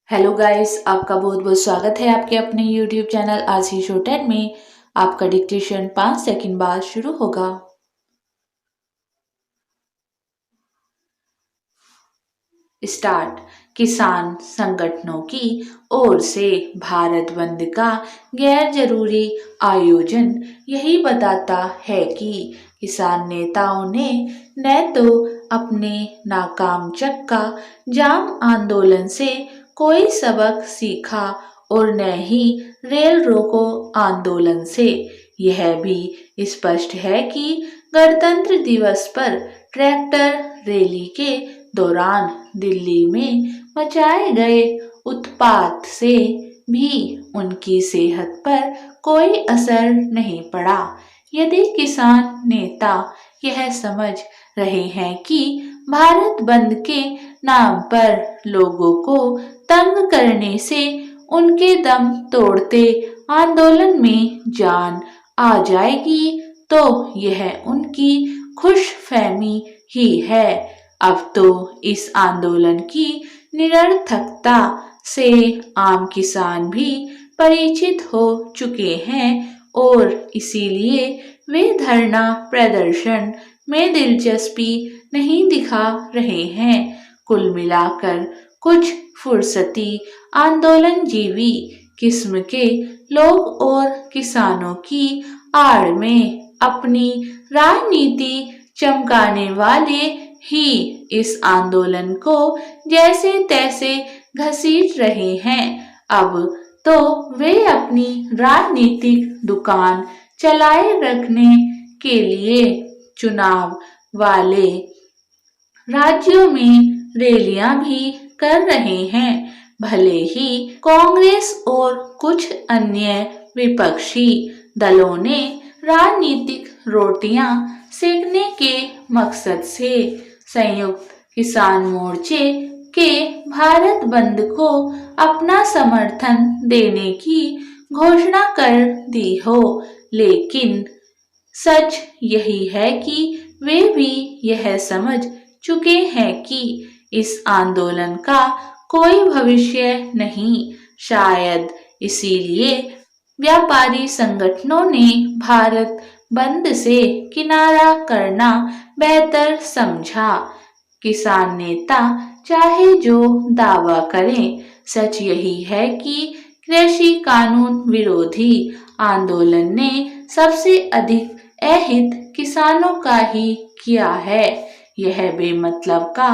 Hello guys, आपका बहुत बहुत स्वागत है आपके अपने यूट्यूब चैनल आज ही शो 10 में। आपका डिक्टेशन 5 सेकंड बाद शुरू होगा। स्टार्ट। किसान संगठनों की ओर से भारत बंद का गैर जरूरी आयोजन यही बताता है कि किसान नेताओं ने न तो अपने नाकाम चक्का जाम आंदोलन से कोई सबक सीखा और न ही रेल रोको आंदोलन से। यह भी स्पष्ट है कि गणतंत्र दिवस पर ट्रैक्टर रैली के दौरान दिल्ली में मचाए गए उत्पात से भी उनकी सेहत पर कोई असर नहीं पड़ा। यदि किसान नेता यह समझ रहे हैं कि भारत बंद के नाम पर लोगों को तंग करने से उनके दम तोड़ते आंदोलन में जान आ जाएगी, तो यह उनकी खुशफहमी ही है। अब तो इस आंदोलन की निरर्थकता से आम किसान भी परिचित हो चुके हैं और इसीलिए वे धरना प्रदर्शन में दिलचस्पी नहीं दिखा रहे हैं। कुल मिलाकर कुछ फुर्सती आंदोलनजीवी किस्म के लोग और किसानों की आड़ में अपनी राजनीति चमकाने वाले ही इस आंदोलन को जैसे तैसे घसीट रहे हैं। अब तो वे अपनी राजनीतिक दुकान चलाए रखने के लिए चुनाव वाले राज्यों में रैलियां भी कर रहे हैं। भले ही कांग्रेस और कुछ अन्य विपक्षी दलों ने राजनीतिक रोटियां सेकने के मकसद से संयुक्त किसान मोर्चे के भारत बंद को अपना समर्थन देने की घोषणा कर दी हो, लेकिन सच यही है कि वे भी यह समझ चुके हैं कि इस आंदोलन का कोई भविष्य नहीं। शायद इसीलिए व्यापारी संगठनों ने भारत बंद से किनारा करना बेहतर समझा। किसान नेता चाहे जो दावा करें, सच यही है कि कृषि कानून विरोधी आंदोलन ने सबसे अधिक अहित किसानों का ही किया है। यह बेमतलब का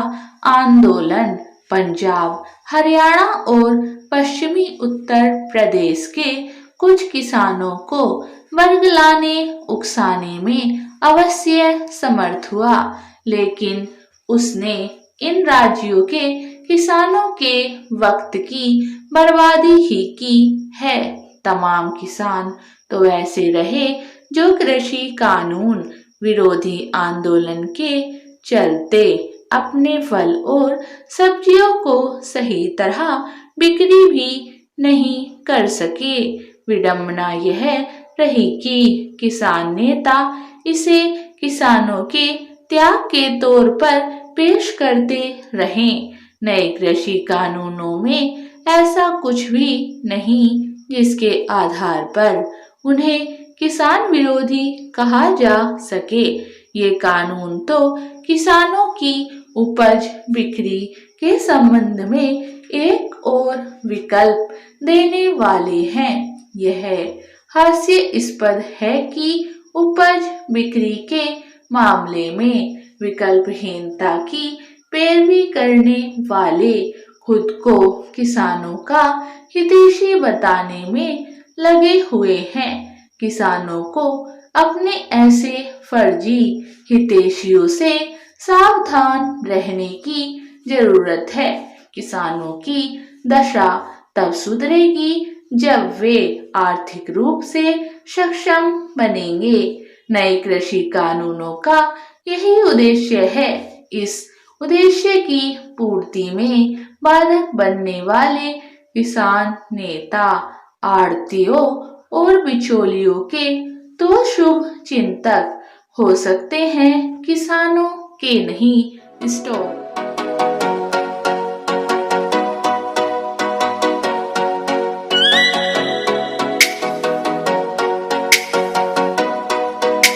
आंदोलन पंजाब, हरियाणा और पश्चिमी उत्तर प्रदेश के कुछ किसानों को वर्गलाने उकसाने में अवश्य समर्थ हुआ, लेकिन उसने इन राज्यों के किसानों के वक्त की बर्बादी ही की है। तमाम किसान तो ऐसे रहे जो कृषि कानून विरोधी आंदोलन के चलते अपने फल और सब्जियों को सही तरह बिक्री भी नहीं कर सके। विडंबना यह रही कि किसान नेता इसे किसानों के त्याग के तौर पर पेश करते रहे। नए कृषि कानूनों में ऐसा कुछ भी नहीं जिसके आधार पर उन्हें किसान विरोधी कहा जा सके। ये कानून तो किसानों की उपज बिक्री के संबंध में एक और विकल्प देने वाले हैं। यह हास्यास्पद है कि उपज बिक्री के मामले में विकल्पहीनता की पैरवी करने वाले खुद को किसानों का हितैषी बताने में लगे हुए हैं। किसानों को अपने ऐसे फर्जी हितैषियों से सावधान रहने की जरूरत है। किसानों की दशा तब सुधरेगी जब वे आर्थिक रूप से सक्षम बनेंगे। नए कृषि कानूनों का यही उद्देश्य है। इस उद्देश्य की पूर्ति में बाधक बनने वाले किसान नेता, आड़तियों और बिचौलियों के तो शुभ चिंतक हो सकते हैं, किसानों के नहीं। स्टॉप।